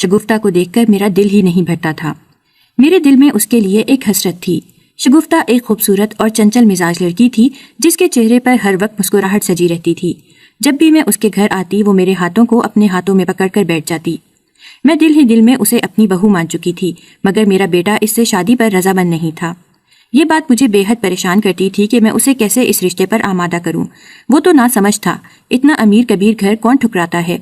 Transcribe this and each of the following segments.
شگفتہ کو دیکھ کر میرا دل ہی نہیں بھرتا تھا۔ میرے دل میں اس کے لیے ایک حسرت تھی۔ شگفتہ ایک خوبصورت اور چنچل مزاج لڑکی تھی جس کے چہرے پر ہر وقت مسکراہٹ سجی رہتی تھی۔ جب بھی میں اس کے گھر آتی وہ میرے ہاتھوں کو اپنے ہاتھوں میں پکڑ کر بیٹھ جاتی۔ میں دل ہی دل میں اسے اپنی بہو مان چکی تھی، مگر میرا بیٹا اس سے شادی پر رضامند نہیں تھا۔ یہ بات مجھے بے حد پریشان کرتی تھی کہ میں اسے کیسے اس رشتے پر آمادہ کروں۔ وہ تو ناسمجھ تھا، اتنا امیر کبیر گھر کون ٹھکراتا ہے۔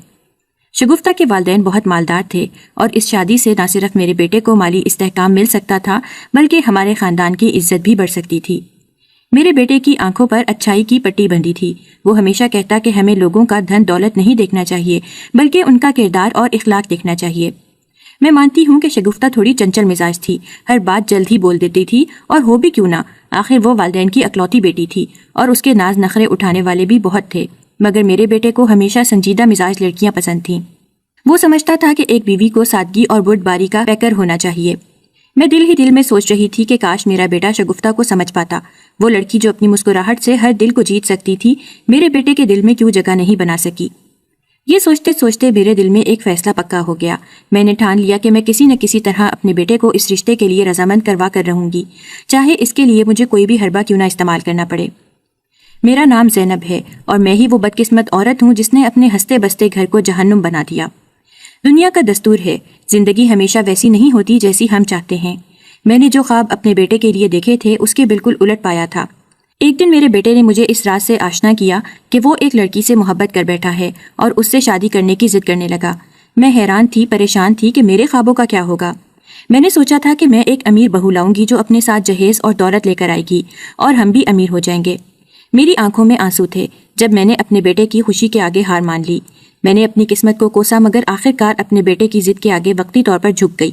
شگفتہ کے والدین بہت مالدار تھے اور اس شادی سے نہ صرف میرے بیٹے کو مالی استحکام مل سکتا تھا بلکہ ہمارے خاندان کی عزت بھی بڑھ سکتی تھی۔ میرے بیٹے کی آنکھوں پر اچھائی کی پٹی بندھی تھی۔ وہ ہمیشہ کہتا کہ ہمیں لوگوں کا دھن دولت نہیں دیکھنا چاہیے بلکہ ان کا کردار اور اخلاق دیکھنا چاہیے۔ میں مانتی ہوں کہ شگفتہ تھوڑی چنچل مزاج تھی، ہر بات جلد ہی بول دیتی تھی، اور ہو بھی کیوں نہ، آخر وہ والدین کی اکلوتی بیٹی تھی اور اس کے ناز نخرے اٹھانے والے بھی بہت تھے۔ مگر میرے بیٹے کو ہمیشہ سنجیدہ مزاج لڑکیاں پسند تھیں۔ وہ سمجھتا تھا کہ ایک بیوی کو سادگی اور بردباری کا پیکر ہونا چاہیے۔ میں دل ہی دل میں سوچ رہی تھی کہ کاش میرا بیٹا شگفتہ کو سمجھ پاتا۔ وہ لڑکی جو اپنی مسکراہٹ سے ہر دل کو جیت سکتی تھی، میرے بیٹے کے دل میں کیوں جگہ نہیں بنا سکی۔ یہ سوچتے سوچتے میرے دل میں ایک فیصلہ پکا ہو گیا۔ میں نے ٹھان لیا کہ میں کسی نہ کسی طرح اپنے بیٹے کو اس رشتے کے لیے رضامند کروا کر رہوں گی، چاہے اس کے لیے مجھے کوئی بھی حربہ کیوں نہ استعمال کرنا پڑے۔ میرا نام زینب ہے اور میں ہی وہ بدقسمت عورت ہوں جس نے اپنے ہنستے بستے گھر کو جہنم بنا دیا۔ دنیا کا دستور ہے، زندگی ہمیشہ ویسی نہیں ہوتی جیسی ہم چاہتے ہیں۔ میں نے جو خواب اپنے بیٹے کے لیے دیکھے تھے اس کے بالکل الٹ پایا تھا۔ ایک دن میرے بیٹے نے مجھے اس راز سے آشنا کیا کہ وہ ایک لڑکی سے محبت کر بیٹھا ہے اور اس سے شادی کرنے کی ضد کرنے لگا۔ میں حیران تھی، پریشان تھی کہ میرے خوابوں کا کیا ہوگا۔ میں نے سوچا تھا کہ میں ایک امیر بہو لاؤں گی جو اپنے ساتھ جہیز اور دولت لے کر آئے گی اور ہم بھی امیر ہو جائیں گے۔ میری آنکھوں میں آنسو تھے جب میں نے اپنے بیٹے کی خوشی کے آگے ہار مان لی۔ میں نے اپنی قسمت کو کوسا مگر آخرکار اپنے بیٹے کی ضد کے آگے وقتی طور پر جھک گئی۔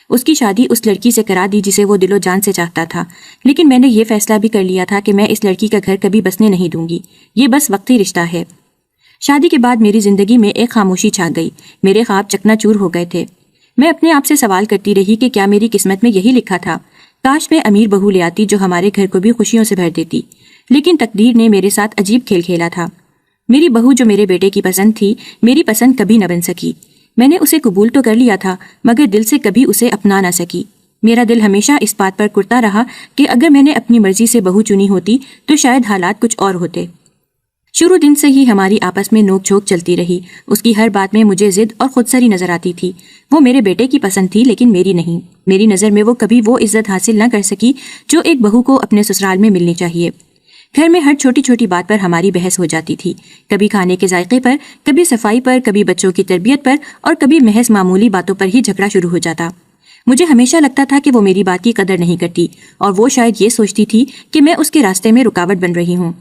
اس کی شادی اس لڑکی سے کرا دی جسے وہ دل و جان سے چاہتا تھا، لیکن میں نے یہ فیصلہ بھی کر لیا تھا کہ میں اس لڑکی کا گھر کبھی بسنے نہیں دوں گی، یہ بس وقتی رشتہ ہے۔ شادی کے بعد میری زندگی میں ایک خاموشی چھا گئی، میرے خواب چکنا چور ہو گئے تھے۔ میں اپنے آپ سے سوال کرتی رہی کہ کیا میری قسمت میں یہی لکھا تھا؟ کاش میں امیر بہو لے آتی جو ہمارے گھر کو بھی خوشیوں سے بھر دیتی، لیکن تقدیر نے میرے ساتھ عجیب کھیل کھیلا تھا۔ میری بہو جو میرے بیٹے کی پسند تھی، میری پسند کبھی نہ بن سکی۔ میں نے اسے قبول تو کر لیا تھا مگر دل سے کبھی اسے اپنا نہ سکی۔ میرا دل ہمیشہ اس بات پر کرتا رہا کہ اگر میں نے اپنی مرضی سے بہو چنی ہوتی تو شاید حالات کچھ اور ہوتے۔ شروع دن سے ہی ہماری آپس میں نوک جھوک چلتی رہی۔ اس کی ہر بات میں مجھے ضد اور خودسری نظر آتی تھی۔ وہ میرے بیٹے کی پسند تھی لیکن میری نہیں۔ میری نظر میں وہ کبھی وہ عزت حاصل نہ کر سکی جو ایک بہو کو اپنے سسرال میں ملنی چاہیے۔ گھر میں ہر چھوٹی چھوٹی بات پر ہماری بحث ہو جاتی تھی، کبھی کھانے کے ذائقے پر، کبھی صفائی پر، کبھی بچوں کی تربیت پر اور کبھی محض معمولی باتوں پر ہی جھگڑا شروع ہو جاتا۔ مجھے ہمیشہ لگتا تھا کہ وہ میری بات کی قدر نہیں کرتی اور وہ شاید یہ سوچتی تھی کہ میں اس کے راستے میں رکاوٹ بن رہی ہوں۔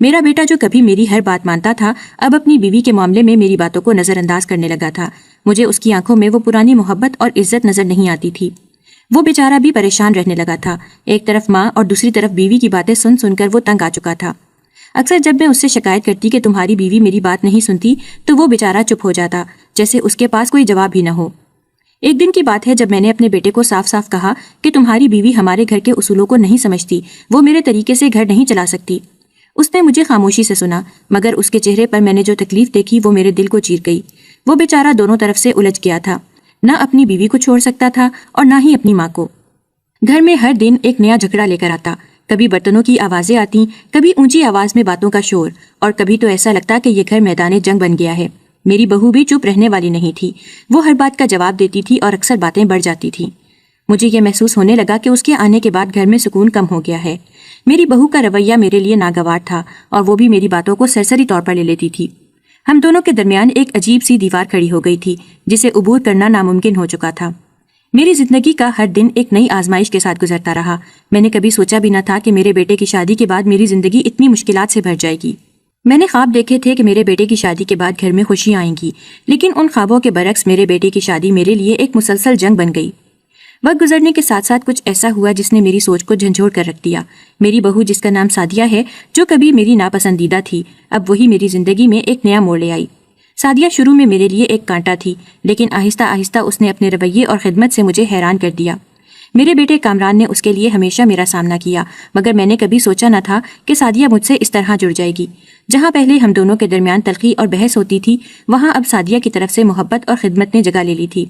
میرا بیٹا جو کبھی میری ہر بات مانتا تھا اب اپنی بیوی کے معاملے میں میری باتوں کو نظر انداز کرنے لگا تھا۔ مجھے اس کی آنکھوں میں وہ پرانی محبت اور عزت نظر نہیں آتی تھی۔ وہ بیچارہ بھی پریشان رہنے لگا تھا، ایک طرف ماں اور دوسری طرف بیوی کی باتیں سن سن کر وہ تنگ آ چکا تھا۔ اکثر جب میں اس سے شکایت کرتی کہ تمہاری بیوی میری بات نہیں سنتی تو وہ بیچارہ چپ ہو جاتا، جیسے اس کے پاس کوئی جواب بھی نہ ہو۔ ایک دن کی بات ہے جب میں نے اپنے بیٹے کو صاف صاف کہا کہ تمہاری بیوی ہمارے گھر کے اصولوں کو نہیں سمجھتی، وہ میرے طریقے سے گھر نہیں چلا سکتی۔ اس نے مجھے خاموشی سے سنا مگر اس کے چہرے پر میں نے جو تکلیف دیکھی وہ میرے دل کو چیر گئی۔ وہ بیچارہ دونوں طرف سے الجھ گیا تھا، نہ اپنی بیوی کو چھوڑ سکتا تھا اور نہ ہی اپنی ماں کو۔ گھر میں ہر دن ایک نیا جھگڑا لے کر آتا، کبھی برتنوں کی آوازیں آتی، کبھی اونچی آواز میں باتوں کا شور، اور کبھی تو ایسا لگتا کہ یہ گھر میدان جنگ بن گیا ہے۔ میری بہو بھی چپ رہنے والی نہیں تھی، وہ ہر بات کا جواب دیتی تھی اور اکثر باتیں بڑھ جاتی تھیں۔ مجھے یہ محسوس ہونے لگا کہ اس کے آنے کے بعد گھر میں سکون کم ہو گیا ہے۔ میری بہو کا رویہ میرے لیے ناگوار تھا اور وہ بھی میری باتوں کو سرسری طور پر لے لیتی تھی۔ ہم دونوں کے درمیان ایک عجیب سی دیوار کھڑی ہو گئی تھی جسے عبور کرنا ناممکن ہو چکا تھا۔ میری زندگی کا ہر دن ایک نئی آزمائش کے ساتھ گزرتا رہا۔ میں نے کبھی سوچا بھی نہ تھا کہ میرے بیٹے کی شادی کے بعد میری زندگی اتنی مشکلات سے بھر جائے گی۔ میں نے خواب دیکھے تھے کہ میرے بیٹے کی شادی کے بعد گھر میں خوشیاں آئیں گی، لیکن ان خوابوں کے برعکس میرے بیٹے کی شادی میرے لیے ایک مسلسل جنگ بن گئی۔ وقت گزرنے کے ساتھ ساتھ کچھ ایسا ہوا جس نے میری سوچ کو جھنجھوڑ کر رکھ دیا۔ میری بہو جس کا نام سعدیہ ہے، جو کبھی میری ناپسندیدہ تھی، اب وہی میری زندگی میں ایک نیا موڑ لے آئی۔ سعدیہ شروع میں میرے لیے ایک کانٹا تھی، لیکن آہستہ آہستہ اس نے اپنے رویے اور خدمت سے مجھے حیران کر دیا۔ میرے بیٹے کامران نے اس کے لیے ہمیشہ میرا سامنا کیا، مگر میں نے کبھی سوچا نہ تھا کہ سعدیہ مجھ سے اس طرح جڑ جائے گی۔ جہاں پہلے ہم دونوں کے درمیان تلخی اور بحث ہوتی تھی، وہاں اب سعدیہ کی طرف سے محبت اور خدمت نے جگہ لے لی تھی۔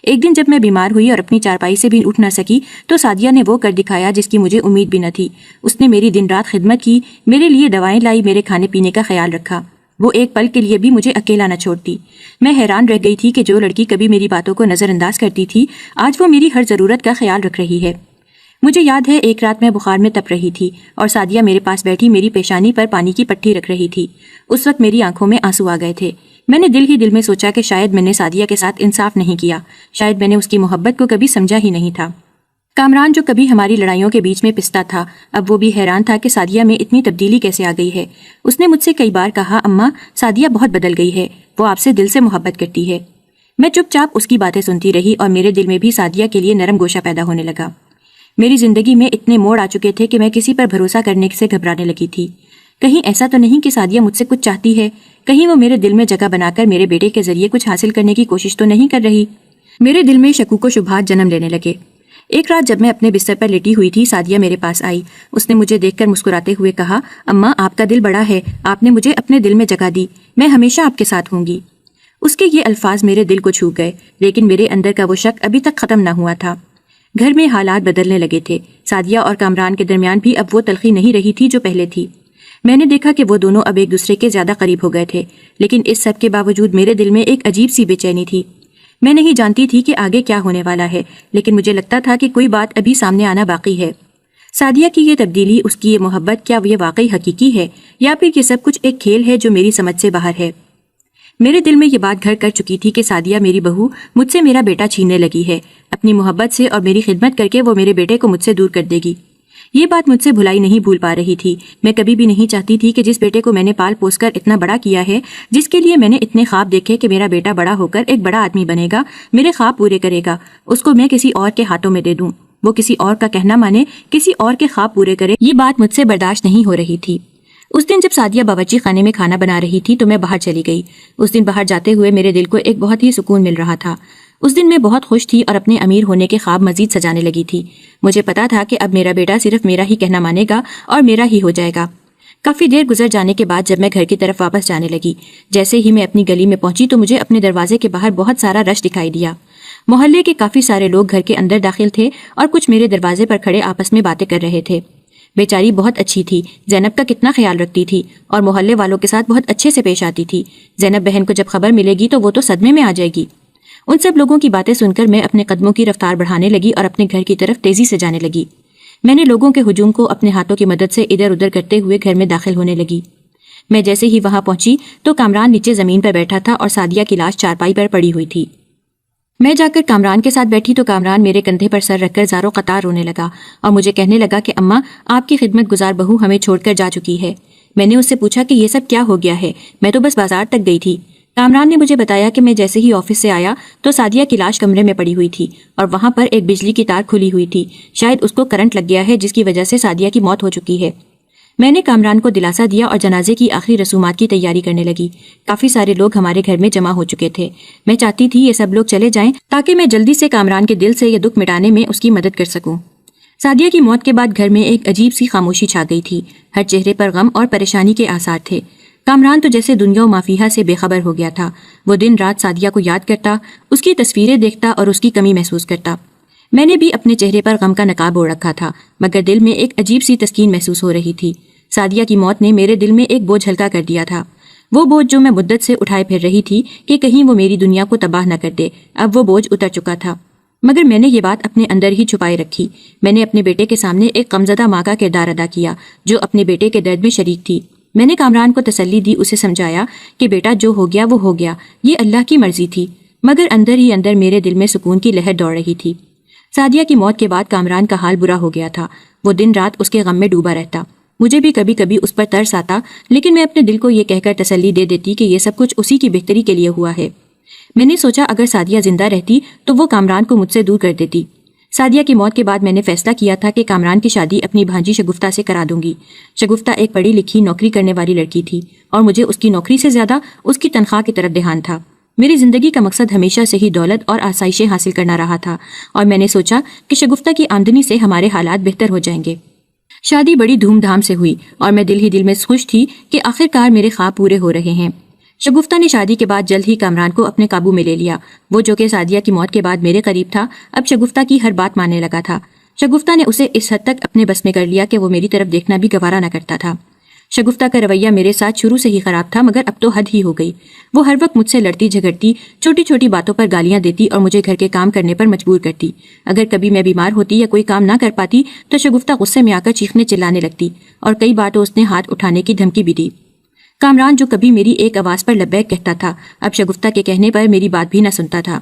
ایک دن جب میں بیمار ہوئی اور اپنی چارپائی سے بھی اٹھ نہ سکی تو سعدیہ نے وہ کر دکھایا جس کی مجھے امید بھی نہ تھی۔ اس نے میری دن رات خدمت کی، میرے لیے دوائیں لائی، میرے کھانے پینے کا خیال رکھا۔ وہ ایک پل کے لیے بھی مجھے اکیلا نہ چھوڑتی۔ میں حیران رہ گئی تھی کہ جو لڑکی کبھی میری باتوں کو نظر انداز کرتی تھی آج وہ میری ہر ضرورت کا خیال رکھ رہی ہے۔ مجھے یاد ہے ایک رات میں بخار میں تپ رہی تھی اور سعدیہ میرے پاس بیٹھی میری پیشانی پر پانی کی پٹی رکھ رہی تھی۔ اس وقت میری آنکھوں میں آنسو آ گئے تھے۔ میں نے دل ہی دل میں سوچا کہ شاید میں نے سعدیہ کے ساتھ انصاف نہیں کیا، شاید میں نے اس کی محبت کو کبھی سمجھا ہی نہیں تھا۔ کامران جو کبھی ہماری لڑائیوں کے بیچ میں پستا تھا اب وہ بھی حیران تھا کہ سعدیہ میں اتنی تبدیلی کیسے آ گئی ہے۔ اس نے مجھ سے کئی بار کہا، اماں سعدیہ بہت بدل گئی ہے، وہ آپ سے دل سے محبت کرتی ہے۔ میں چپ چاپ اس کی باتیں سنتی رہی اور میرے دل میں بھی سعدیہ کے لیے نرم گوشہ پیدا ہونے لگا۔ میری زندگی میں اتنے موڑ آ چکے تھے کہ میں کسی پر بھروسہ کرنے سے گھبرانے لگی تھی۔ کہیں ایسا تو نہیں کہ سعدیہ مجھ سے کچھ چاہتی ہے، کہیں وہ میرے دل میں جگہ بنا کر میرے بیٹے کے ذریعے کچھ حاصل کرنے کی کوشش تو نہیں کر رہی۔ میرے دل میں شکوک و شبہات جنم لینے لگے۔ ایک رات جب میں اپنے بستر پر لیٹی ہوئی تھی سعدیہ میرے پاس آئی۔ اس نے مجھے دیکھ کر مسکراتے ہوئے کہا، اماں آپ کا دل بڑا ہے، آپ نے مجھے اپنے دل میں جگہ دی، میں ہمیشہ آپ کے ساتھ ہوں گی۔ اس کے یہ الفاظ میرے دل کو چھو گئے، لیکن میرے اندر کا وہ شک ابھی تک ختم نہ ہوا تھا۔ گھر میں حالات بدلنے لگے تھے۔ سعدیہ اور کامران کے درمیان بھی اب وہ تلخی نہیں رہی تھی جو پہلے تھی۔ میں نے دیکھا کہ وہ دونوں اب ایک دوسرے کے زیادہ قریب ہو گئے تھے، لیکن اس سب کے باوجود میرے دل میں ایک عجیب سی بے چینی تھی۔ میں نہیں جانتی تھی کہ آگے کیا ہونے والا ہے، لیکن مجھے لگتا تھا کہ کوئی بات ابھی سامنے آنا باقی ہے۔ سعدیہ کی یہ تبدیلی، اس کی یہ محبت، کیا یہ واقعی حقیقی ہے یا پھر یہ سب کچھ ایک کھیل ہے جو میری سمجھ سے باہر ہے؟ میرے دل میں یہ بات گھر کر چکی تھی کہ سعدیہ میری بہو مجھ سے میرا بیٹا چھیننے لگی ہے، اپنی محبت سے اور میری خدمت کر کے وہ میرے بیٹے کو مجھ سے دور کر دے گی۔ یہ بات مجھ سے بھلائی نہیں بھول پا رہی تھی۔ میں کبھی بھی نہیں چاہتی تھی کہ جس بیٹے کو میں نے پال پوس کر اتنا بڑا کیا ہے، جس کے لیے میں نے اتنے خواب دیکھے کہ میرا بیٹا بڑا ہو کر ایک بڑا آدمی بنے گا، میرے خواب پورے کرے گا، اس کو میں کسی اور کے ہاتھوں میں دے دوں، وہ کسی اور کا کہنا مانے، کسی اور کے خواب پورے کرے، یہ بات مجھ سے برداشت نہیں ہو رہی تھی۔ اس دن جب سعدیہ باورچی خانے میں کھانا بنا رہی تھی تو میں باہر چلی گئی۔ اس دن باہر جاتے ہوئے میرے دل کو ایک بہت ہی سکون مل رہا تھا۔ اس دن میں بہت خوش تھی اور اپنے امیر ہونے کے خواب مزید سجانے لگی تھی۔ مجھے پتا تھا کہ اب میرا بیٹا صرف میرا ہی کہنا مانے گا اور میرا ہی ہو جائے گا۔ کافی دیر گزر جانے کے بعد جب میں گھر کی طرف واپس جانے لگی، جیسے ہی میں اپنی گلی میں پہنچی تو مجھے اپنے دروازے کے باہر بہت سارا رش دکھائی دیا۔ محلے کے کافی سارے لوگ گھر کے اندر داخل تھے اور کچھ میرے دروازے پر کھڑے آپس میں باتیں کر رہے تھے۔ بیچاری بہت اچھی تھی، زینب کا کتنا خیال رکھتی تھی اور محلے والوں کے ساتھ بہت اچھے سے پیش آتی تھی۔ زینب بہن کو جب خبر ملے گی تو وہ تو صدمے میں آ جائے گی۔ ان سب لوگوں کی باتیں سن کر میں اپنے قدموں کی رفتار بڑھانے لگی اور اپنے گھر کی طرف تیزی سے جانے لگی۔ میں نے لوگوں کے ہجوم کو اپنے ہاتھوں کی مدد سے ادھر ادھر کرتے ہوئے گھر میں داخل ہونے لگی۔ میں جیسے ہی وہاں پہنچی تو کامران نیچے زمین پر بیٹھا تھا اور سعدیہ کی لاش چارپائی پر پڑی ہوئی تھی۔ میں جا کر کامران کے ساتھ بیٹھی تو کامران میرے کندھے پر سر رکھ کر زاروں قطار رونے لگا اور مجھے کہنے لگا کہ اماں آپ کی خدمت گزار بہو ہمیں چھوڑ کر جا چکی ہے۔ میں نے اس سے پوچھا کہ یہ سب کیا ہو گیا ہے، میں تو بس بازار تک گئی تھی۔ کامران نے مجھے بتایا کہ میں جیسے ہی آفس سے آیا تو سعدیہ کی لاش کمرے میں پڑی ہوئی تھی اور وہاں پر ایک بجلی کی تار کھلی ہوئی تھی، شاید اس کو کرنٹ لگ گیا ہے جس کی وجہ سے سعدیہ کی موت ہو چکی ہے۔ میں نے کامران کو دلاسا دیا اور جنازے کی آخری رسومات کی تیاری کرنے لگی۔ کافی سارے لوگ ہمارے گھر میں جمع ہو چکے تھے۔ میں چاہتی تھی یہ سب لوگ چلے جائیں تاکہ میں جلدی سے کامران کے دل سے یہ دکھ مٹانے میں اس کی مدد کر سکوں۔ سعدیہ کی موت کے بعد گھر میں ایک عجیب سی خاموشی چھا گئی تھی، ہر چہرے پر غم اور پریشانی کے آثار تھے۔ کامران تو جیسے دنیا و مافیہا سے بے خبر ہو گیا تھا۔ وہ دن رات سعدیہ کو یاد کرتا، اس کی تصویریں دیکھتا اور اس کی کمی محسوس کرتا۔ میں نے بھی اپنے چہرے پر غم کا نقاب اوڑھ رکھا تھا، مگر دل میں ایک عجیب سی تسکین محسوس ہو رہی تھی۔ سعدیہ کی موت نے میرے دل میں ایک بوجھ ہلکا کر دیا تھا۔ وہ بوجھ جو میں مدت سے اٹھائے پھر رہی تھی کہ کہیں وہ میری دنیا کو تباہ نہ کر دے، اب وہ بوجھ اتر چکا تھا۔ مگر میں نے یہ بات اپنے اندر ہی چھپائے رکھی۔ میں نے اپنے بیٹے کے سامنے ایک غمزدہ ماں کا کردار ادا کیا جو اپنے بیٹے کے درد میں شریک تھی۔ میں نے کامران کو تسلی دی، اسے سمجھایا کہ بیٹا جو ہو گیا وہ ہو گیا، یہ اللہ کی مرضی تھی، مگر اندر ہی اندر میرے دل میں سکون کی لہر دوڑ رہی تھی۔ سعدیہ کی موت کے بعد کامران کا حال برا ہو گیا تھا، وہ دن رات اس کے غم میں ڈوبا رہتا۔ مجھے بھی کبھی کبھی اس پر ترس آتا، لیکن میں اپنے دل کو یہ کہہ کر تسلی دے دیتی کہ یہ سب کچھ اسی کی بہتری کے لیے ہوا ہے۔ میں نے سوچا اگر سعدیہ زندہ رہتی تو وہ کامران کو مجھ سے دور کر دیتی۔ سعدیہ کی موت کے بعد میں نے فیصلہ کیا تھا کہ کامران کی شادی اپنی بھانجی شگفتہ سے کرا دوں گی۔ شگفتہ ایک پڑھی لکھی نوکری کرنے والی لڑکی تھی اور مجھے اس کی نوکری سے زیادہ اس کی تنخواہ کی طرف دھیان تھا۔ میری زندگی کا مقصد ہمیشہ سے ہی دولت اور آسائشیں حاصل کرنا رہا تھا اور میں نے سوچا کہ شگفتہ کی آمدنی سے ہمارے حالات بہتر ہو جائیں گے۔ شادی بڑی دھوم دھام سے ہوئی اور میں دل ہی دل میں خوش تھی کہ آخر کار میرے خواب پورے ہو رہے ہیں۔ شگفتہ نے شادی کے بعد جلد ہی کامران کو اپنے قابو میں لے لیا۔ وہ جو کہ سعدیہ کی موت کے بعد میرے قریب تھا، اب شگفتہ کی ہر بات ماننے لگا تھا۔ شگفتہ نے اسے اس حد تک اپنے بس میں کر لیا کہ وہ میری طرف دیکھنا بھی گوارا نہ کرتا تھا۔ شگفتہ کا رویہ میرے ساتھ شروع سے ہی خراب تھا، مگر اب تو حد ہی ہو گئی۔ وہ ہر وقت مجھ سے لڑتی جھگڑتی، چھوٹی چھوٹی باتوں پر گالیاں دیتی اور مجھے گھر کے کام کرنے پر مجبور کرتی۔ اگر کبھی میں بیمار ہوتی یا کوئی کام نہ کر پاتی تو شگفتہ غصے میں آ کر چیخنے چلانے لگتی، اور کئی بار تو اس نے ہاتھ اٹھانے کی دھمکی بھی دی۔ کامران جو کبھی میری ایک آواز پر لبیک کہتا تھا، اب شگفتہ کے کہنے پر میری بات بھی نہ سنتا تھا۔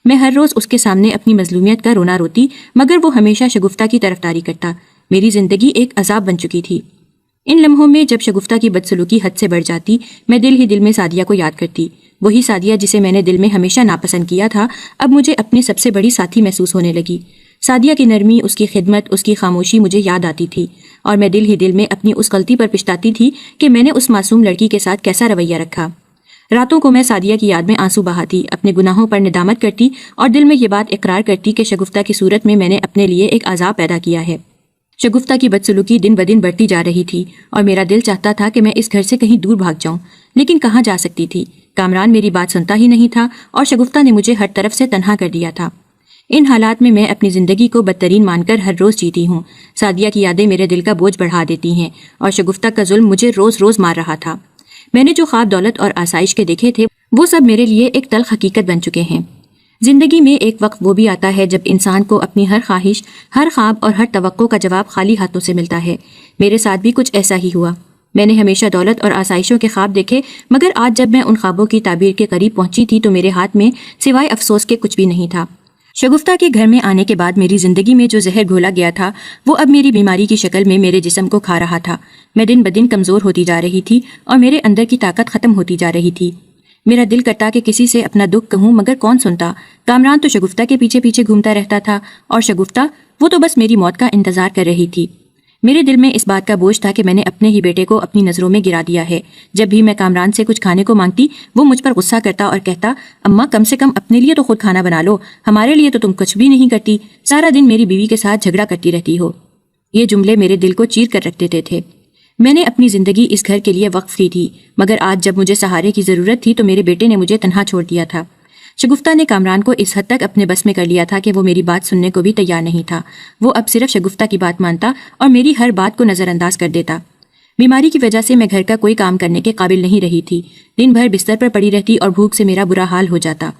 میں ہر روز اس کے سامنے اپنی مظلومیت کا رونا روتی، مگر وہ ہمیشہ شگفتہ کی طرفداری کرتا۔ میری زندگی ایک عذاب بن چکی تھی۔ ان لمحوں میں جب شگفتہ کی بدسلوکی حد سے بڑھ جاتی، میں دل ہی دل میں سعدیہ کو یاد کرتی۔ وہی سعدیہ جسے میں نے دل میں ہمیشہ ناپسند کیا تھا، اب مجھے اپنی سب سے بڑی ساتھی محسوس ہونے لگی۔ سعدیہ کی نرمی، اس کی خدمت، اس کی خاموشی مجھے یاد آتی تھی، اور میں دل ہی دل میں اپنی اس غلطی پر پچھتاتی تھی کہ میں نے اس معصوم لڑکی کے ساتھ کیسا رویہ رکھا۔ راتوں کو میں سعدیہ کی یاد میں آنسو بہاتی، اپنے گناہوں پر ندامت کرتی اور دل میں یہ بات اقرار کرتی کہ شگفتہ کی صورت میں نے اپنے لیے ایک عذاب پیدا کیا ہے۔ شگفتہ کی بدسلوکی دن بدن بڑھتی جا رہی تھی، اور میرا دل چاہتا تھا کہ میں اس گھر سے کہیں دور بھاگ جاؤں، لیکن کہاں جا سکتی تھی؟ کامران میری بات سنتا ہی نہیں تھا، اور شگفتہ نے مجھے ہر طرف سے تنہا کر دیا تھا۔ ان حالات میں اپنی زندگی کو بدترین مان کر ہر روز جیتی ہوں۔ سعدیہ کی یادیں میرے دل کا بوجھ بڑھا دیتی ہیں، اور شگفتہ کا ظلم مجھے روز روز مار رہا تھا۔ میں نے جو خواب دولت اور آسائش کے دیکھے تھے، وہ سب میرے لیے ایک تلخ حقیقت بن چکے ہیں۔ زندگی میں ایک وقت وہ بھی آتا ہے جب انسان کو اپنی ہر خواہش، ہر خواب اور ہر توقع کا جواب خالی ہاتھوں سے ملتا ہے۔ میرے ساتھ بھی کچھ ایسا ہی ہوا۔ میں نے ہمیشہ دولت اور آسائشوں کے خواب دیکھے، مگر آج جب میں ان خوابوں کی تعبیر کے قریب پہنچی تھی تو میرے ہاتھ میں سوائے افسوس کے کچھ بھی نہیں تھا۔ شگفتہ کے گھر میں آنے کے بعد میری زندگی میں جو زہر گھولا گیا تھا، وہ اب میری بیماری کی شکل میں میرے جسم کو کھا رہا تھا۔ میں دن بدن کمزور ہوتی جا رہی تھی، اور میرے اندر کی طاقت ختم ہوتی جا رہی تھی۔ میرا دل کرتا کہ کسی سے اپنا دکھ کہوں، مگر کون سنتا؟ کامران تو شگفتہ کے پیچھے پیچھے گھومتا رہتا تھا، اور شگفتہ، وہ تو بس میری موت کا انتظار کر رہی تھی۔ میرے دل میں اس بات کا بوجھ تھا کہ میں نے اپنے ہی بیٹے کو اپنی نظروں میں گرا دیا ہے۔ جب بھی میں کامران سے کچھ کھانے کو مانگتی، وہ مجھ پر غصہ کرتا اور کہتا، اماں کم سے کم اپنے لیے تو خود کھانا بنا لو، ہمارے لیے تو تم کچھ بھی نہیں کرتی، سارا دن میری بیوی کے ساتھ جھگڑا کرتی رہتی ہو۔ یہ جملے میرے دل کو چیر کر رکھ دیتے تھے۔ میں نے اپنی زندگی اس گھر کے لیے وقف کی تھی، مگر آج جب مجھے سہارے کی ضرورت تھی تو میرے بیٹے نے مجھے تنہا چھوڑ دیا تھا۔ شگفتہ نے کامران کو اس حد تک اپنے بس میں کر لیا تھا کہ وہ میری بات سننے کو بھی تیار نہیں تھا۔ وہ اب صرف شگفتہ کی بات مانتا اور میری ہر بات کو نظر انداز کر دیتا۔ بیماری کی وجہ سے میں گھر کا کوئی کام کرنے کے قابل نہیں رہی تھی۔ دن بھر بستر پر پڑی رہتی اور بھوک سے میرا برا حال ہو جاتا۔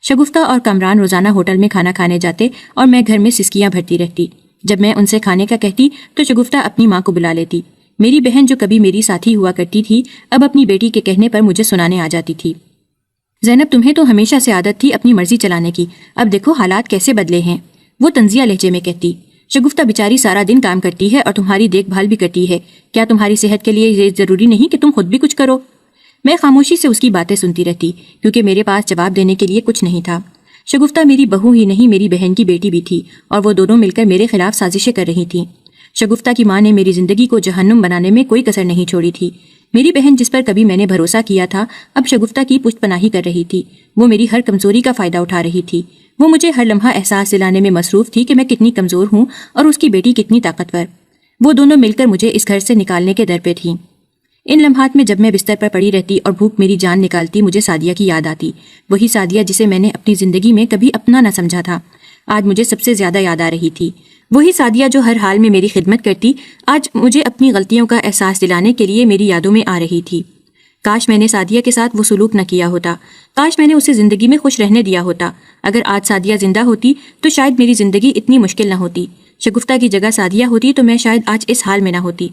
شگفتہ اور کامران روزانہ ہوٹل میں کھانا کھانے جاتے اور میں گھر میں سسکیاں بھرتی رہتی۔ جب میں ان سے کھانے کا کہتی تو شگفتہ اپنی ماں کو بلا لیتی۔ میری بہن جو کبھی میری ساتھی ہوا کرتی تھی، اب اپنی بیٹی کے کہنے پر مجھے سنانے آ جاتی تھی، زینب تمہیں تو ہمیشہ سے عادت تھی اپنی مرضی چلانے کی، اب دیکھو حالات کیسے بدلے ہیں۔ وہ طنزیہ لہجے میں کہتی، شگفتہ بیچاری سارا دن کام کرتی ہے اور تمہاری دیکھ بھال بھی کرتی ہے، کیا تمہاری صحت کے لیے یہ ضروری نہیں کہ تم خود بھی کچھ کرو؟ میں خاموشی سے اس کی باتیں سنتی رہتی، کیونکہ میرے پاس جواب دینے کے لیے کچھ نہیں تھا۔ شگفتہ میری بہو ہی نہیں، میری بہن کی بیٹی بھی تھی، اور وہ دونوں مل کر میرے خلاف سازشیں کر رہی تھیں۔ شگفتہ کی ماں نے میری زندگی کو جہنم بنانے میں کوئی کسر نہیں چھوڑی تھی۔ میری بہن جس پر کبھی میں نے بھروسہ کیا تھا، اب شگفتہ کی پشت پناہی کر رہی تھی۔ وہ میری ہر کمزوری کا فائدہ اٹھا رہی تھی۔ وہ مجھے ہر لمحہ احساس دلانے میں مصروف تھی کہ میں کتنی کمزور ہوں اور اس کی بیٹی کتنی طاقتور۔ وہ دونوں مل کر مجھے اس گھر سے نکالنے کے در پہ تھیں۔ ان لمحات میں جب میں بستر پر پڑی رہتی اور بھوک میری جان نکالتی، مجھے سعدیہ کی یاد آتی، وہی سعدیہ جسے میں نے اپنی زندگی میں کبھی اپنا نہ سمجھا تھا، آج مجھے سب سے زیادہ یاد آ رہی تھی۔ وہی سعدیہ جو ہر حال میں میری خدمت کرتی، آج مجھے اپنی غلطیوں کا احساس دلانے کے لیے میری یادوں میں آ رہی تھی۔ کاش میں نے سعدیہ کے ساتھ وہ سلوک نہ کیا ہوتا، کاش میں نے اسے زندگی میں خوش رہنے دیا ہوتا۔ اگر آج سعدیہ زندہ ہوتی تو شاید میری زندگی اتنی مشکل نہ ہوتی۔ شگفتہ کی جگہ سعدیہ ہوتی تو میں شاید آج اس حال میں نہ ہوتی۔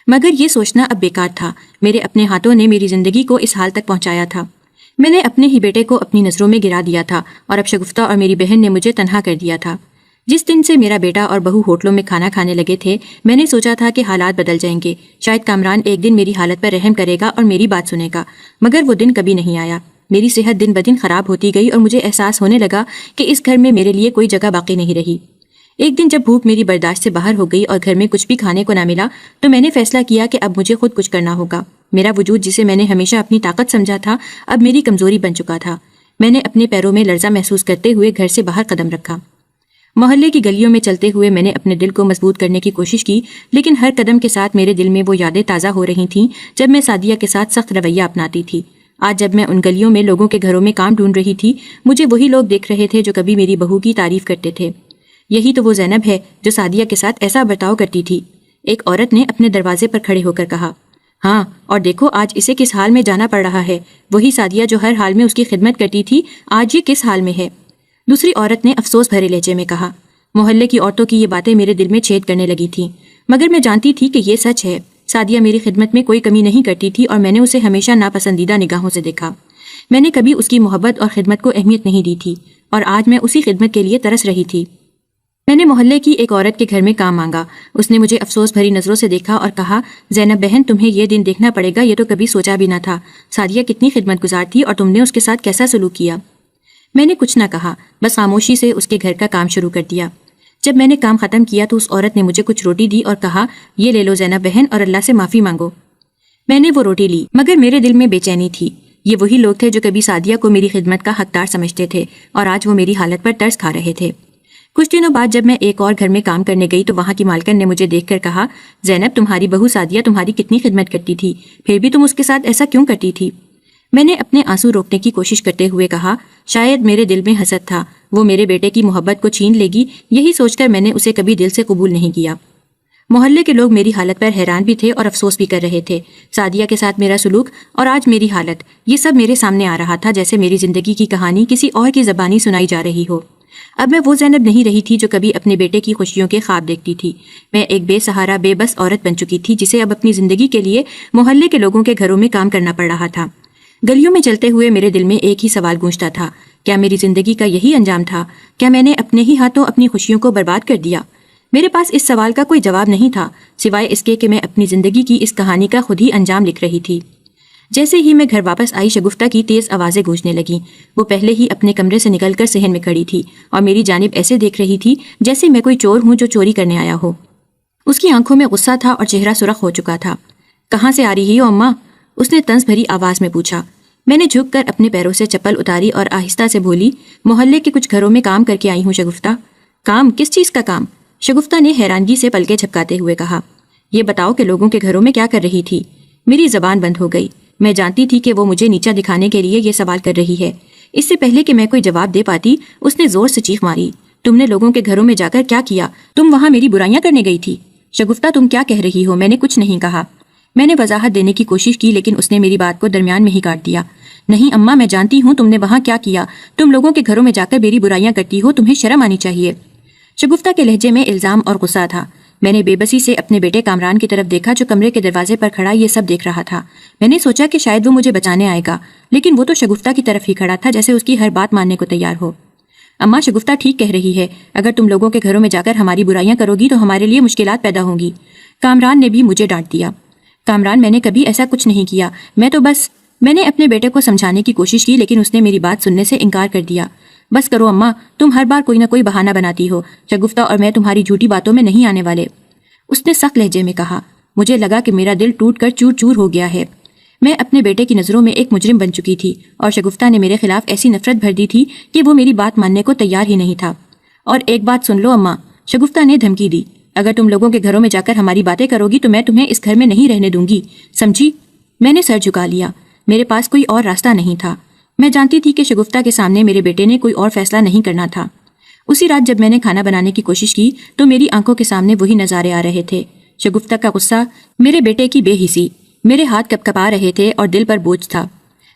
مگر یہ سوچنا اب بیکار تھا، میرے اپنے ہاتھوں نے میری زندگی کو اس حال تک پہنچایا تھا۔ میں نے اپنے ہی بیٹے کو اپنی نظروں میں گرا دیا تھا، اور اب شگفتہ اور میری بہن نے مجھے تنہا کر دیا تھا۔ جس دن سے میرا بیٹا اور بہو ہوٹلوں میں کھانا کھانے لگے تھے، میں نے سوچا تھا کہ حالات بدل جائیں گے، شاید کامران ایک دن میری حالت پر رحم کرے گا اور میری بات سنے گا، مگر وہ دن کبھی نہیں آیا۔ میری صحت دن بدن خراب ہوتی گئی اور مجھے احساس ہونے لگا کہ اس گھر میں میرے لیے کوئی جگہ باقی نہیں رہی۔ ایک دن جب بھوک میری برداشت سے باہر ہو گئی اور گھر میں کچھ بھی کھانے کو نہ ملا، تو میں نے فیصلہ کیا کہ اب مجھے خود کچھ کرنا ہوگا۔ میرا وجود جسے میں نے ہمیشہ اپنی طاقت سمجھا تھا، اب میری کمزوری بن چکا تھا۔ میں نے اپنے پیروں میں لرزہ محسوس کرتے ہوئے گھر سے باہر قدم رکھا۔ محلے کی گلیوں میں چلتے ہوئے میں نے اپنے دل کو مضبوط کرنے کی کوشش کی، لیکن ہر قدم کے ساتھ میرے دل میں وہ یادیں تازہ ہو رہی تھیں جب میں سعدیہ کے ساتھ سخت رویہ اپناتی تھی۔ آج جب میں ان گلیوں میں لوگوں کے گھروں میں کام ڈھونڈ رہی تھی، مجھے وہی لوگ دیکھ رہے تھے جو کبھی میری بہو کی تعریف کرتے تھے۔ یہی تو وہ زینب ہے جو سعدیہ کے ساتھ ایسا برتاؤ کرتی تھی، ایک عورت نے اپنے دروازے پر کھڑے ہو کر کہا۔ ہاں، اور دیکھو آج اسے کس حال میں جانا پڑ رہا ہے، وہی سعدیہ جو ہر حال میں اس کی خدمت کرتی تھی، آج یہ کس حال میں ہے۔ دوسری عورت نے افسوس بھرے لہجے میں کہا۔ محلے کی عورتوں کی یہ باتیں میرے دل میں چھید کرنے لگی تھیں، مگر میں جانتی تھی کہ یہ سچ ہے۔ سعدیہ میری خدمت میں کوئی کمی نہیں کرتی تھی اور میں نے اسے ہمیشہ ناپسندیدہ نگاہوں سے دیکھا۔ میں نے کبھی اس کی محبت اور خدمت کو اہمیت نہیں دی تھی، اور آج میں اسی خدمت کے لیے ترس رہی تھی۔ میں نے محلے کی ایک عورت کے گھر میں کام مانگا۔ اس نے مجھے افسوس بھری نظروں سے دیکھا اور کہا، زینب بہن، تمہیں یہ دن دیکھنا پڑے گا، یہ تو کبھی سوچا بھی نہ تھا۔ سعدیہ کتنی خدمت گزار تھی اور تم نے اس کے ساتھ کیسا سلوک کیا۔ میں نے کچھ نہ کہا، بس خاموشی سے اس کے گھر کا کام شروع کر دیا۔ جب میں نے کام ختم کیا تو اس عورت نے مجھے کچھ روٹی دی اور کہا، یہ لے لو زینب بہن اور اللہ سے معافی مانگو۔ میں نے وہ روٹی لی، مگر میرے دل میں بے چینی تھی۔ یہ وہی لوگ تھے جو کبھی سعدیہ کو میری خدمت کا حقدار سمجھتے تھے اور آج وہ میری حالت پر ترس کھا رہے تھے۔ کچھ دنوں بعد جب میں ایک اور گھر میں کام کرنے گئی تو وہاں کی مالکن نے مجھے دیکھ کر کہا، زینب، تمہاری بہو سعدیہ تمہاری کتنی خدمت کرتی تھی، پھر بھی تم اس کے ساتھ ایسا کیوں کرتی تھی؟ میں نے اپنے آنسو روکنے کی کوشش کرتے ہوئے کہا، شاید میرے دل میں حسد تھا، وہ میرے بیٹے کی محبت کو چھین لے گی، یہی سوچ کر میں نے اسے کبھی دل سے قبول نہیں کیا۔ محلے کے لوگ میری حالت پر حیران بھی تھے اور افسوس بھی کر رہے تھے۔ سعدیہ کے ساتھ میرا سلوک اور آج میری حالت، یہ سب میرے سامنے آ رہا تھا جیسے میری زندگی کی کہانی کسی اور کی زبانی سنائی جا رہی ہو۔ اب میں وہ زینب نہیں رہی تھی جو کبھی اپنے بیٹے کی خوشیوں کے خواب دیکھتی تھی۔ میں ایک بے سہارا، بے بس عورت بن چکی تھی جسے اب اپنی زندگی کے لیے محلے کے لوگوں کے گھروں میں کام کرنا پڑ رہا تھا۔ گلیوں میں چلتے ہوئے میرے دل میں ایک ہی سوال گونجتا تھا، کیا میری زندگی کا یہی انجام تھا؟ کیا میں نے اپنے ہی ہاتھوں اپنی خوشیوں کو برباد کر دیا؟ میرے پاس اس سوال کا کوئی جواب نہیں تھا، سوائے اس کے کہ میں اپنی زندگی کی اس کہانی کا خود ہی انجام لکھ رہی تھی۔ جیسے ہی میں گھر واپس آئی، شگفتہ کی تیز آوازیں گونجنے لگیں۔ وہ پہلے ہی اپنے کمرے سے نکل کر صحن میں کھڑی تھی اور میری جانب ایسے دیکھ رہی تھی جیسے میں کوئی چور ہوں جو چوری کرنے آیا ہو۔ اس کی آنکھوں میں غصہ تھا اور چہرہ سرخ ہو چکا تھا۔ کہاں سے آ رہی ہو اماں؟ اس نے طنز بھری آواز میں پوچھا۔ میں نے جھک کر اپنے پیروں سے چپل اتاری اور آہستہ سے بولی، محلے کے کچھ گھروں میں کام کر کے آئی ہوں شگفتہ۔ کام؟ کس چیز کا کام؟ شگفتہ نے حیرانگی سے پلکیں جھپکاتے ہوئے کہا۔ یہ بتاؤ کہ لوگوں کے گھروں میں کیا کر رہی تھی؟ میری زبان بند ہو گئی۔ میں جانتی تھی کہ وہ مجھے نیچا دکھانے کے لیے یہ سوال کر رہی ہے۔ اس سے پہلے کہ میں کوئی جواب دے پاتی، اس نے زور سے چیخ ماری، تم نے لوگوں کے گھروں میں جا کر کیا کیا؟ تم وہاں میری برائیاں کرنے گئی تھی؟ شگفتہ، تم کیا کہہ رہی ہو؟ میں نے کچھ نہیں کہا۔ میں نے وضاحت دینے کی کوشش کی لیکن اس نے میری بات کو درمیان میں ہی کاٹ دیا۔ نہیں اماں، میں جانتی ہوں تم نے وہاں کیا کیا۔ تم لوگوں کے گھروں میں جا کر میری برائیاں کرتی ہو، تمہیں شرم آنی چاہیے۔ شگفتہ کے لہجے میں الزام اور غصہ تھا۔ میں نے بے بسی سے اپنے بیٹے کامران کی طرف دیکھا جو کمرے کے دروازے پر کھڑا یہ سب دیکھ رہا تھا۔ میں نے سوچا کہ شاید وہ مجھے بچانے آئے گا، لیکن وہ تو شگفتہ کی طرف ہی کھڑا تھا جیسے اس کی ہر بات ماننے کو تیار ہو۔ اماں، شگفتہ ٹھیک کہہ رہی ہے، اگر تم لوگوں کے گھروں میں جا کر ہماری برائیاں کرو گی تو ہمارے لیے مشکلات پیدا ہوں گی۔ کامران نے بھی مجھے ڈانٹ دیا۔ کامران، میں نے کبھی ایسا کچھ نہیں کیا، میں نے اپنے بیٹے کو سمجھانے کی کوشش کی لیکن اس نے میری بات سننے سے انکار کر دیا۔ بس کرو اماں، تم ہر بار کوئی نہ کوئی بہانہ بناتی ہو۔ شگفتہ اور میں تمہاری جھوٹی باتوں میں نہیں آنے والے، اس نے سخت لہجے میں کہا۔ مجھے لگا کہ میرا دل ٹوٹ کر چور چور ہو گیا ہے۔ میں اپنے بیٹے کی نظروں میں ایک مجرم بن چکی تھی اور شگفتہ نے میرے خلاف ایسی نفرت بھر دی تھی کہ وہ میری بات ماننے کو تیار ہی نہیں تھا۔ اور ایک بات سن لو اماں، شگفتہ نے دھمکی دی، اگر تم لوگوں کے گھروں میں جا کر ہماری باتیں کرو گی تو میں تمہیں اس گھر میں نہیں رہنے دوں گی، سمجھی؟ میں نے سر جھکا لیا۔ میرے پاس کوئی اور راستہ نہیں تھا۔ میں جانتی تھی کہ شگفتہ کے سامنے میرے بیٹے نے کوئی اور فیصلہ نہیں کرنا تھا۔ اسی رات جب میں نے کھانا بنانے کی کوشش کی تو میری آنکھوں کے سامنے وہی نظارے آ رہے تھے، شگفتہ کا غصہ، میرے بیٹے کی بے حسی، میرے ہاتھ کپکپا رہے تھے اور دل پر بوجھ تھا۔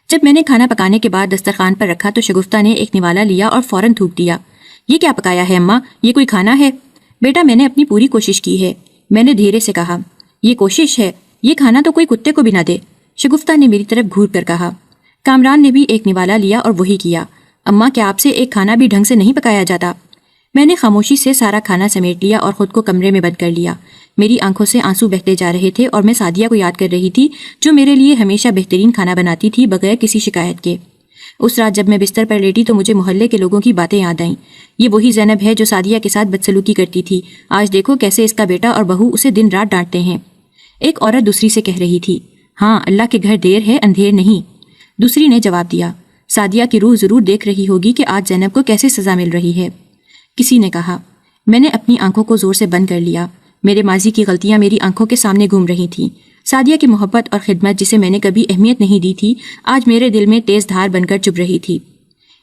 جب میں نے کھانا پکانے کے بعد دسترخوان پر رکھا تو شگفتہ نے ایک نوالا لیا اور فوراً تھوک دیا۔ یہ کیا پکایا ہے اماں؟ یہ کوئی کھانا ہے؟ بیٹا، میں نے اپنی پوری کوشش کی ہے، میں نے دھیرے سے کہا۔ یہ کوشش ہے، یہ کھانا تو کوئی کتے کو بھی نہ دے، شگفتہ نے میری طرف گھور کر کہا۔ کامران نے بھی ایک نوالا لیا اور وہی کیا۔ اماں، کیا آپ سے ایک کھانا بھی ڈھنگ سے نہیں پکایا جاتا؟ میں نے خاموشی سے سارا کھانا سمیٹ لیا اور خود کو کمرے میں بند کر لیا۔ میری آنکھوں سے آنسو بہتے جا رہے تھے اور میں سعدیہ کو یاد کر رہی تھی جو میرے لیے ہمیشہ بہترین کھانا بناتی تھی بغیر کسی شکایت کے۔ اس رات جب میں بستر پر لیٹی تو مجھے محلے کے لوگوں کی باتیں یاد آئیں۔ یہ وہی زینب ہے جو سعدیہ کے ساتھ بدسلوکی کرتی تھی، آج دیکھو کیسے اس کا بیٹا اور بہو اسے دن رات ڈانٹتے ہیں۔ ایک عورت دوسری سے کہہ رہی تھی، ہاں، اللہ کے گھر دیر ہے اندھیر نہیں۔ دوسری نے جواب دیا، سعدیہ کی روح ضرور دیکھ رہی ہوگی کہ آج زینب کو کیسے سزا مل رہی ہے۔ کسی نے کہا۔ میں نے اپنی آنکھوں کو زور سے بند کر لیا۔ میرے ماضی کی غلطیاں میری آنکھوں کے سامنے گھوم رہی تھیں۔ سعدیہ کی محبت اور خدمت جسے میں نے کبھی اہمیت نہیں دی تھی آج میرے دل میں تیز دھار بن کر چبھ رہی تھی۔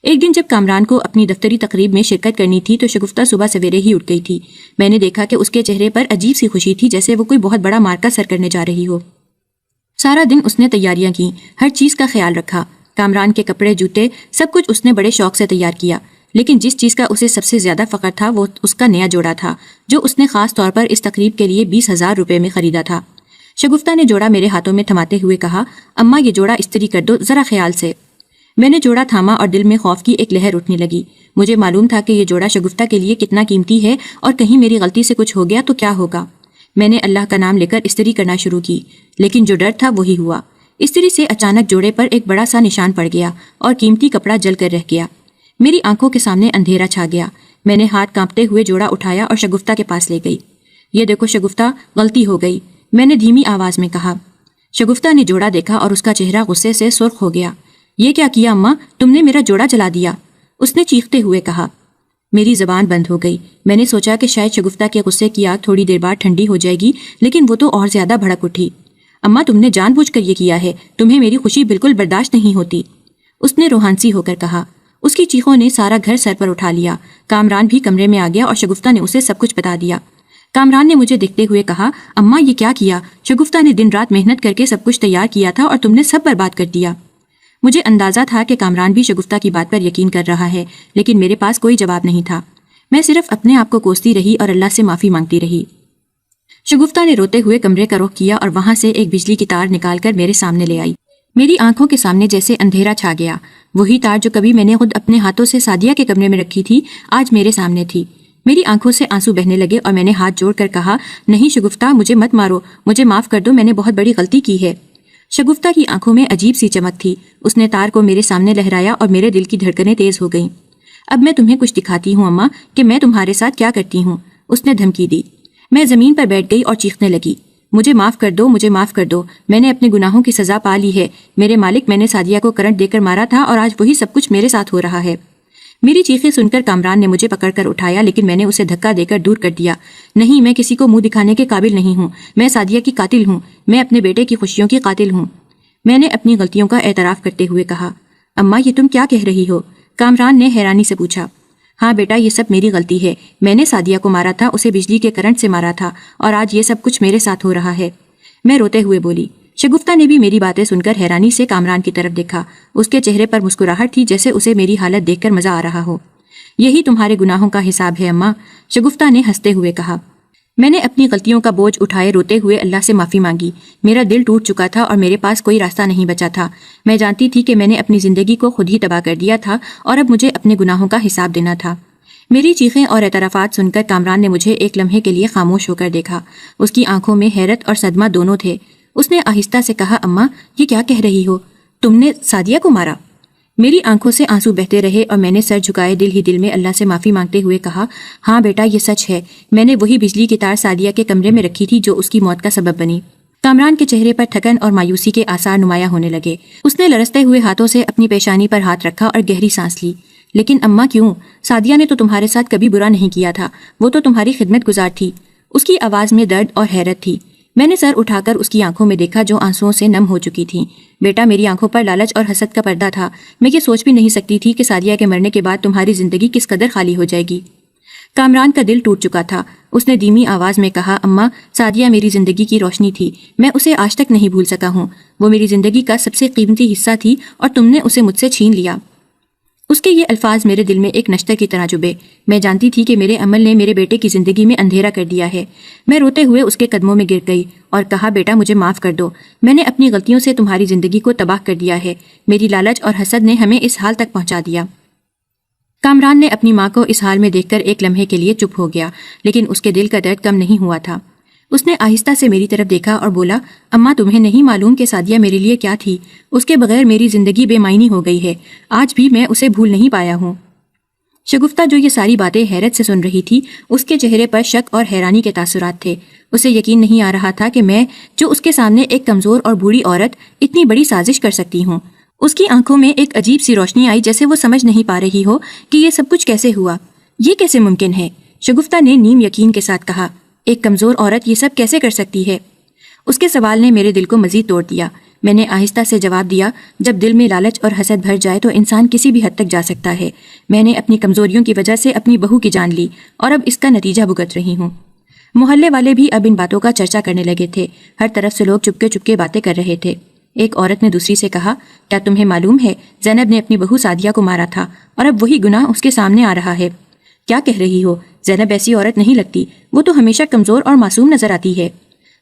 ایک دن جب کامران کو اپنی دفتری تقریب میں شرکت کرنی تھی تو شگفتہ صبح سویرے ہی اٹھ گئی تھی۔ میں نے دیکھا کہ اس کے چہرے پر عجیب سی خوشی تھی، جیسے وہ کوئی بہت بڑا مارکا سر کرنے جا رہی ہو۔ سارا دن اس نے تیاریاں کی، ہر چیز کا خیال رکھا۔ کامران کے کپڑے، جوتے، سب کچھ اس نے بڑے شوق سے تیار کیا، لیکن جس چیز کا اسے سب سے زیادہ فخر تھا وہ اس کا نیا جوڑا تھا جو اس نے خاص طور پر اس تقریب کے لیے 20,000 روپے میں خریدا تھا۔ شگفتہ نے جوڑا میرے ہاتھوں میں تھماتے ہوئے کہا، اماں یہ جوڑا استری کر دو ذرا خیال سے۔ میں نے جوڑا تھاما اور دل میں خوف کی ایک لہر اٹھنے لگی۔ مجھے معلوم تھا کہ یہ جوڑا شگفتہ کے لیے کتنا قیمتی ہے اور کہیں میری غلطی سے کچھ ہو گیا تو کیا ہوگا۔ میں نے اللہ کا نام لے کر استری کرنا شروع کی، لیکن جو ڈر تھا وہی ہوا۔ استری سے اچانک جوڑے پر ایک بڑا سا نشان پڑ گیا اور قیمتی کپڑا جل کر رہ گیا۔ میری آنکھوں کے سامنے اندھیرا چھا گیا۔ میں نے ہاتھ کانپتے ہوئے جوڑا اٹھایا اور شگفتہ کے پاس لے گئی۔ یہ دیکھو شگفتہ، غلطی ہو گئی، میں نے دھیمی آواز میں کہا۔ شگفتہ نے جوڑا دیکھا اور اس کا چہرہ غصے سے سرخ ہو گیا۔ یہ کیا کیا اماں، تم نے میرا جوڑا جلا دیا، اس نے چیختے ہوئے کہا۔ میری زبان بند ہو گئی۔ میں نے سوچا کہ شاید شگفتہ کے غصے کی آگ تھوڑی دیر بعد ٹھنڈی ہو جائے گی، لیکن وہ تو اور زیادہ بھڑک اٹھی۔ اماں تم نے جان بوجھ کر یہ کیا ہے، تمہیں میری خوشی بالکل برداشت نہیں ہوتی، اس نے روحانسی ہو کر کہا۔ اس کی چیخوں نے سارا گھر سر پر اٹھا لیا۔ کامران بھی کمرے میں آ گیا اور شگفتہ نے اسے سب کچھ بتا دیا۔ کامران نے مجھے دیکھتے ہوئے کہا، اماں یہ کیا کیا؟ شگفتہ نے دن رات محنت کر کے سب کچھ تیار کیا تھا اور تم نے سب برباد کر دیا۔ مجھے اندازہ تھا کہ کامران بھی شگفتہ کی بات پر یقین کر رہا ہے، لیکن میرے پاس کوئی جواب نہیں تھا۔ میں صرف اپنے آپ کو کوستی رہی اور اللہ سے معافی مانگتی رہی۔ شگفتہ نے روتے ہوئے کمرے کا رخ کیا اور وہاں سے ایک بجلی کی تار نکال کر میرے سامنے لے آئی۔ میری آنکھوں کے سامنے جیسے اندھیرا چھا گیا۔ وہی تار جو کبھی میں نے خود اپنے ہاتھوں سے سعدیہ کے کمرے میں رکھی تھی آج میرے سامنے تھی۔ میری آنکھوں سے آنسو بہنے لگے اور میں نے ہاتھ جوڑ کر کہا، نہیں شگفتہ، مجھے مت مارو، مجھے معاف کر دو، میں نے بہت بڑی غلطی کی ہے۔ شگفتہ کی آنکھوں میں عجیب سی چمک تھی۔ اس نے تار کو میرے سامنے لہرایا اور میرے دل کی دھڑکنیں تیز ہو گئیں۔ اب میں تمہیں کچھ دکھاتی ہوں اماں کہ میں تمہارے ساتھ کیا کرتی ہوں، اس نے دھمکی دی۔ میں زمین پر بیٹھ گئی اور چیخنے لگی، مجھے معاف کر دو، مجھے معاف کر دو، میں نے اپنے گناہوں کی سزا پا لی ہے۔ میرے مالک، میں نے سعدیہ کو کرنٹ دے کر مارا تھا اور آج وہی سب کچھ میرے ساتھ ہو رہا ہے۔ میری چیخیں سن کر کامران نے مجھے پکڑ کر اٹھایا، لیکن میں نے اسے دھکا دے کر دور کر دیا۔ نہیں، میں کسی کو منہ دکھانے کے قابل نہیں ہوں، میں سعدیہ کی قاتل ہوں، میں اپنے بیٹے کی خوشیوں کی قاتل ہوں، میں نے اپنی غلطیوں کا اعتراف کرتے ہوئے کہا۔ اماں یہ تم کیا کہہ رہی ہو؟ کامران نے حیرانی سے پوچھا۔ ہاں بیٹا، یہ سب میری غلطی ہے، میں نے سعدیہ کو مارا تھا، اسے بجلی کے کرنٹ سے مارا تھا اور آج یہ سب کچھ میرے ساتھ ہو رہا ہے، میں روتے ہوئے بولی۔ شگفتہ نے بھی میری باتیں سن کر حیرانی سے کامران کی طرف دیکھا۔ اس کے چہرے پر مسکراہٹ تھی، جیسے اسے میری حالت دیکھ کر مزہ آ رہا ہو۔ یہی تمہارے گناہوں کا حساب ہے اماں، شگفتہ نے ہنستے ہوئے کہا۔ میں نے اپنی غلطیوں کا بوجھ اٹھائے روتے ہوئے اللہ سے معافی مانگی۔ میرا دل ٹوٹ چکا تھا اور میرے پاس کوئی راستہ نہیں بچا تھا۔ میں جانتی تھی کہ میں نے اپنی زندگی کو خود ہی تباہ کر دیا تھا اور اب مجھے اپنے گناہوں کا حساب دینا تھا۔ میری چیخیں اور اعترافات سن کر کامران نے مجھے ایک لمحے کے لیے خاموش ہو کر دیکھا۔ اس کی آنکھوں میں حیرت اور صدمہ دونوں تھے۔ اس نے آہستہ سے کہا، اماں یہ کیا کہہ رہی ہو؟ تم نے سعدیہ کو مارا؟ میری آنکھوں سے آنسو بہتے رہے اور میں نے سر جھکائے دل ہی دل میں اللہ سے معافی مانگتے ہوئے کہا، ہاں بیٹا یہ سچ ہے، میں نے وہی بجلی کی تار سعدیہ کے کمرے میں رکھی تھی جو اس کی موت کا سبب بنی۔ کامران کے چہرے پر تھکن اور مایوسی کے آثار نمایاں ہونے لگے۔ اس نے لرزتے ہوئے ہاتھوں سے اپنی پیشانی پر ہاتھ رکھا اور گہری سانس لی۔ لیکن اماں کیوں؟ سعدیہ نے تو تمہارے ساتھ کبھی برا نہیں کیا تھا، وہ تو تمہاری خدمت گزار تھی۔ اس کی آواز میں درد اور حیرت تھی۔ میں نے سر اٹھا کر اس کی آنکھوں میں دیکھا جو آنسوؤں سے نم ہو چکی تھیں۔ بیٹا میری آنکھوں پر لالچ اور حسد کا پردہ تھا، میں یہ سوچ بھی نہیں سکتی تھی کہ سعدیہ کے مرنے کے بعد تمہاری زندگی کس قدر خالی ہو جائے گی۔ کامران کا دل ٹوٹ چکا تھا۔ اس نے دھیمی آواز میں کہا، اماں سعدیہ میری زندگی کی روشنی تھی، میں اسے آج تک نہیں بھول سکا ہوں، وہ میری زندگی کا سب سے قیمتی حصہ تھی اور تم نے اسے مجھ سے چھین لیا۔ اس کے یہ الفاظ میرے دل میں ایک نشتر کی طرح چبھے۔ میں جانتی تھی کہ میرے عمل نے میرے بیٹے کی زندگی میں اندھیرا کر دیا ہے۔ میں روتے ہوئے اس کے قدموں میں گر گئی اور کہا، بیٹا مجھے معاف کر دو، میں نے اپنی غلطیوں سے تمہاری زندگی کو تباہ کر دیا ہے، میری لالچ اور حسد نے ہمیں اس حال تک پہنچا دیا۔ کامران نے اپنی ماں کو اس حال میں دیکھ کر ایک لمحے کے لیے چپ ہو گیا، لیکن اس کے دل کا درد کم نہیں ہوا تھا۔ اس نے آہستہ سے میری طرف دیکھا اور بولا، اماں تمہیں نہیں معلوم کہ سعدیہ میرے لیے کیا تھی، اس کے بغیر میری زندگی بے معنی ہو گئی ہے، آج بھی میں اسے بھول نہیں پایا ہوں۔ شگفتہ جو یہ ساری باتیں حیرت سے سن رہی تھی، اس کے چہرے پر شک اور حیرانی کے تاثرات تھے۔ اسے یقین نہیں آ رہا تھا کہ میں جو اس کے سامنے ایک کمزور اور بوڑھی عورت اتنی بڑی سازش کر سکتی ہوں۔ اس کی آنکھوں میں ایک عجیب سی روشنی آئی، جیسے وہ سمجھ نہیں پا رہی ہو کہ یہ سب کچھ کیسے ہوا، یہ کیسے ممکن ہے۔ شگفتہ نے نیم یقین کے ساتھ کہا، ایک کمزور عورت یہ سب کیسے کر سکتی ہے؟ اس کے سوال نے میرے دل کو مزید توڑ دیا۔ میں نے آہستہ سے جواب دیا، جب دل میں لالچ اور حسد بھر جائے تو انسان کسی بھی حد تک جا سکتا ہے۔ میں نے اپنی کمزوریوں کی وجہ سے اپنی بہو کی جان لی اور اب اس کا نتیجہ بھگت رہی ہوں۔ محلے والے بھی اب ان باتوں کا چرچا کرنے لگے تھے۔ ہر طرف سے لوگ چپکے چپکے باتیں کر رہے تھے۔ ایک عورت نے دوسری سے کہا، کیا تمہیں معلوم ہے زینب نے اپنی بہو سعدیہ کو مارا تھا اور اب وہی گناہ اس کے سامنے آ رہا ہے؟ کیا کہہ رہی ہو؟ زینب ایسی عورت نہیں لگتی، وہ تو ہمیشہ کمزور اور معصوم نظر آتی ہے۔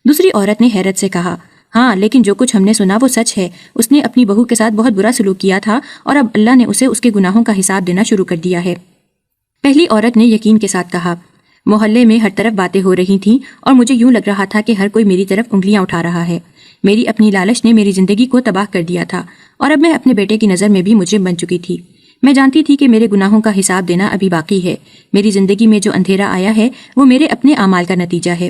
دوسری عورت نے حیرت سے کہا، ہاں لیکن جو کچھ ہم نے سنا وہ سچ ہے۔ اس نے اپنی بہو کے ساتھ بہت برا سلوک کیا تھا اور اب اللہ نے اسے اس کے گناہوں کا حساب دینا شروع کر دیا ہے۔ پہلی عورت نے یقین کے ساتھ کہا، محلے میں ہر طرف باتیں ہو رہی تھیں اور مجھے یوں لگ رہا تھا کہ ہر کوئی میری طرف انگلیاں اٹھا رہا ہے۔ میری اپنی لالچ نے میری زندگی کو تباہ کر دیا تھا اور اب میں اپنے بیٹے کی نظر میں بھی مجرم بن چکی تھی۔ میں جانتی تھی کہ میرے گناہوں کا حساب دینا ابھی باقی ہے۔ میری زندگی میں جو اندھیرا آیا ہے وہ میرے اپنے اعمال کا نتیجہ ہے۔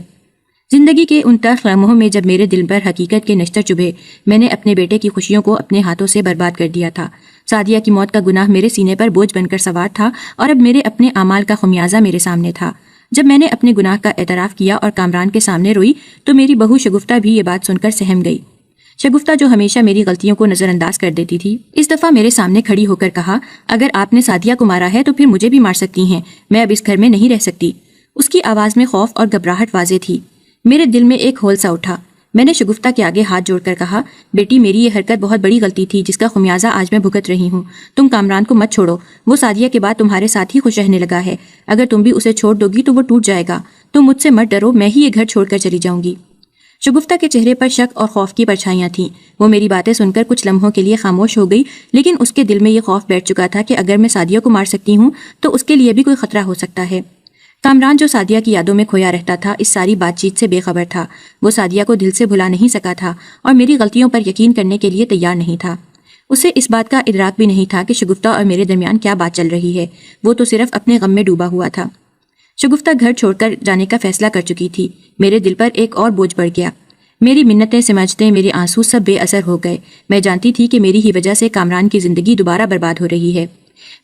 زندگی کے ان تلخ لمحوں میں جب میرے دل پر حقیقت کے نشتر چبھے، میں نے اپنے بیٹے کی خوشیوں کو اپنے ہاتھوں سے برباد کر دیا تھا۔ سعدیہ کی موت کا گناہ میرے سینے پر بوجھ بن کر سوار تھا اور اب میرے اپنے اعمال کا خمیازہ میرے سامنے تھا۔ جب میں نے اپنے گناہ کا اعتراف کیا اور کامران کے سامنے روئی تو میری بہو شگفتہ بھی یہ بات سن کر سہم گئی۔ شگفتہ جو ہمیشہ میری غلطیوں کو نظر انداز کر دیتی تھی، اس دفعہ میرے سامنے کھڑی ہو کر کہا، اگر آپ نے سعدیہ کو مارا ہے تو پھر مجھے بھی مار سکتی ہیں، میں اب اس گھر میں نہیں رہ سکتی۔ اس کی آواز میں خوف اور گھبراہٹ واضح تھی۔ میرے دل میں ایک ہول سا اٹھا۔ میں نے شگفتہ کے آگے ہاتھ جوڑ کر کہا، بیٹی میری یہ حرکت بہت بڑی غلطی تھی جس کا خمیازہ آج میں بھگت رہی ہوں۔ تم کامران کو مت چھوڑو، وہ سعدیہ کے بعد تمہارے ساتھ ہی خوش رہنے لگا ہے۔ اگر تم بھی اسے چھوڑ دو گی تو وہ ٹوٹ جائے گا۔ تم مجھ سے مت ڈرو، میں ہی یہ گھر چھوڑ کر چلی جاؤں گی۔ شگفتہ کے چہرے پر شک اور خوف کی پرچھائیاں تھیں۔ وہ میری باتیں سن کر کچھ لمحوں کے لیے خاموش ہو گئی، لیکن اس کے دل میں یہ خوف بیٹھ چکا تھا کہ اگر میں سعدیہ کو مار سکتی ہوں تو اس کے لیے بھی کوئی خطرہ ہو سکتا ہے۔ کامران جو سعدیہ کی یادوں میں کھویا رہتا تھا اس ساری بات چیت سے بے خبر تھا۔ وہ سعدیہ کو دل سے بھلا نہیں سکا تھا اور میری غلطیوں پر یقین کرنے کے لیے تیار نہیں تھا۔ اسے اس بات کا ادراک بھی نہیں تھا کہ شگفتہ اور میرے درمیان کیا بات چل رہی ہے۔ وہ تو صرف اپنے غم میں ڈوبا ہوا تھا۔ شگفتہ گھر چھوڑ کر جانے کا فیصلہ کر چکی تھی۔ میرے دل پر ایک اور بوجھ بڑھ گیا۔ میری منتیں سمجھتے میرے آنسو سب بے اثر ہو گئے۔ میں جانتی تھی کہ میری ہی وجہ سے کامران کی زندگی دوبارہ برباد ہو رہی ہے۔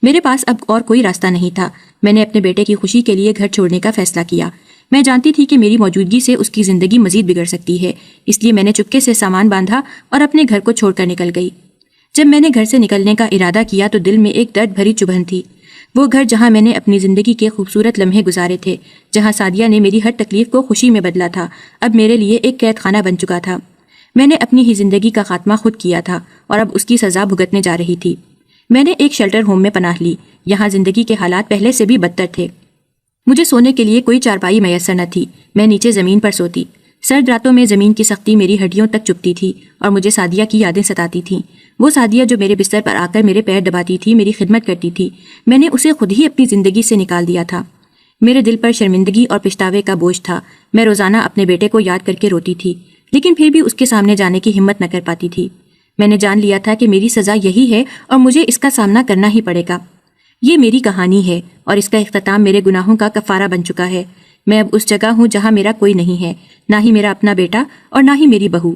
میرے پاس اب اور کوئی راستہ نہیں تھا۔ میں نے اپنے بیٹے کی خوشی کے لیے گھر چھوڑنے کا فیصلہ کیا۔ میں جانتی تھی کہ میری موجودگی سے اس کی زندگی مزید بگڑ سکتی ہے، اس لیے میں نے چپکے سے سامان باندھا اور اپنے گھر کو چھوڑ کر نکل گئی۔ جب میں نے گھر سے نکلنے کا ارادہ کیا تو دل میں ایک درد بھری چبھن تھی۔ وہ گھر جہاں میں نے اپنی زندگی کے خوبصورت لمحے گزارے تھے، جہاں سعدیہ نے میری ہر تکلیف کو خوشی میں بدلا تھا، اب میرے لیے ایک قید خانہ بن چکا تھا۔ میں نے اپنی ہی زندگی کا خاتمہ خود کیا تھا اور اب اس کی سزا بھگتنے جا رہی تھی۔ میں نے ایک شیلٹر ہوم میں پناہ لی۔ یہاں زندگی کے حالات پہلے سے بھی بدتر تھے۔ مجھے سونے کے لیے کوئی چارپائی میسر نہ تھی۔ میں نیچے زمین پر سوتی۔ سرد راتوں میں زمین کی سختی میری ہڈیوں تک چبھتی تھی اور مجھے سعدیہ کی یادیں ستاتی تھیں۔ وہ سعدیہ جو میرے بستر پر آ کر میرے پیر دباتی تھی، میری خدمت کرتی تھی۔ میں نے اسے خود ہی اپنی زندگی سے نکال دیا تھا۔ میرے دل پر شرمندگی اور پچھتاوے کا بوجھ تھا۔ میں روزانہ اپنے بیٹے کو یاد کر کے روتی تھی، لیکن پھر بھی اس کے سامنے جانے کی ہمت نہ کر پاتی تھی۔ میں نے جان لیا تھا کہ میری سزا یہی ہے اور مجھے اس کا سامنا کرنا ہی پڑے گا۔ یہ میری کہانی ہے اور اس کا اختتام میرے گناہوں کا کفارہ بن چکا ہے۔ میں اب اس جگہ ہوں جہاں میرا کوئی نہیں ہے، نہ ہی میرا اپنا بیٹا اور نہ ہی میری بہو۔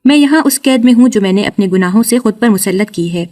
میں یہاں اس قید میں ہوں جو میں نے اپنے گناہوں سے خود پر مسلط کی ہے۔